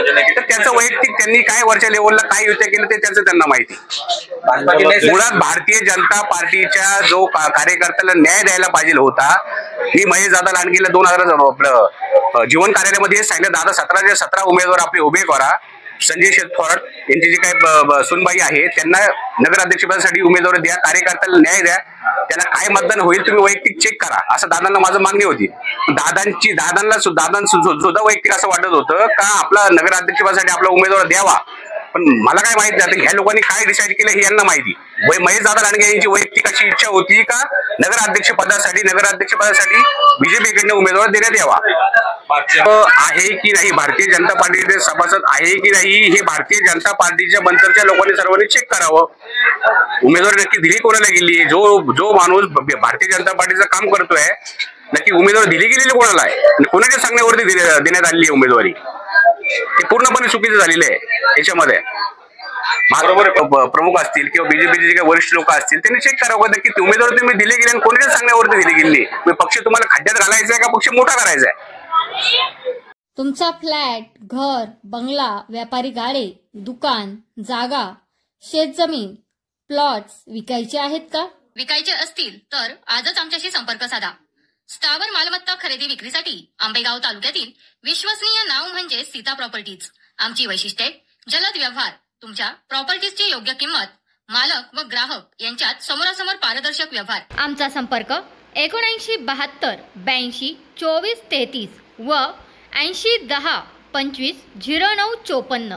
तर त्याचं वैयक्तिक त्यांनी काय वरच्या लेवलला काय युत्या केलं ते त्याचं त्यांना माहिती. मुळात भारतीय जनता पार्टीच्या जो कार्यकर्त्याला न्याय द्यायला पाहिजे होता, मी महेश दादा लांडगेला 2000 जीवन कार्यालयामध्ये सांगितलं, दादा 17 उमेदवार आपले उभे करा. संजय शेतफोराट यांची जी काय सुनबाई आहे त्यांना नगराध्यक्षपदासाठी उमेदवारी द्या, कार्यकर्त्याला न्याय द्या, त्याला काय मतदान होईल तुम्ही वैयक्तिक चेक करा, असं दादांना माझं मागणी होती. दादांना सुद्धा वैयक्तिक असं वाटत होतं का आपला नगराध्यक्षपदासाठी आपला उमेदवार द्यावा. पण मला काय माहिती आता ह्या लोकांनी काय डिसाईड केलं हे यांना माहिती. महेश दादा लांडगे यांची वैयक्तिक अशी इच्छा होती का नगराध्यक्षपदासाठी बीजेपीकडनं उमेदवार देण्यात यावा. आहे की नाही भारतीय जनता पार्टीचे सभासद आहे की नाही हे भारतीय जनता पार्टीच्या बंतरच्या लोकांनी सर्वांनी चेक करावं. उमेदवारी नक्की दिली कोणाला गेली, जो माणूस भारतीय जनता पार्टीचं काम करतोय नक्की उमेदवारी दिली गेलेली कोणाला आहे, कोणाच्या सांगण्यावरती देण्यात आलेली आहे उमेदवारी, ते पूर्णपणे चुकीचं झालेलं आहे. याच्यामध्ये बरोबर प्रमुख असतील किंवा बीजेपीचे जे काही वरिष्ठ लोक असतील त्यांनी चेक करावं नक्की ती उमेदवारी तुम्ही दिली गेली आणि कोणाच्या सांगण्यावरती दिली गेली. पक्ष तुम्हाला खड्ड्यात घालायचा आहे का पक्ष मोठा करायचा आहे. तुमचा फ्लॅट, घर, बंगला, व्यापारी गाडे, दुकान, जागा, शेतजमीन, प्लॉट्स विकायचे आहेत का? विकायचे असतील तर आजच आमच्याशी संपर्क साधा. स्थावर मालमत्ता खरेदी विक्रीसाठी आंबेगाव तालुक्यातील विश्वसनीय नाव म्हणजे सीता प्रॉपर्टीज. आमची वैशिष्ट्ये: जलद व्यवहार, तुमच्या प्रॉपर्टीजची योग्य किंमत, मालक व ग्राहक यांच्यात समोरासमोर पारदर्शक व्यवहार. आमचा संपर्क 7972 82 24 33 व 80 10 25 09 54.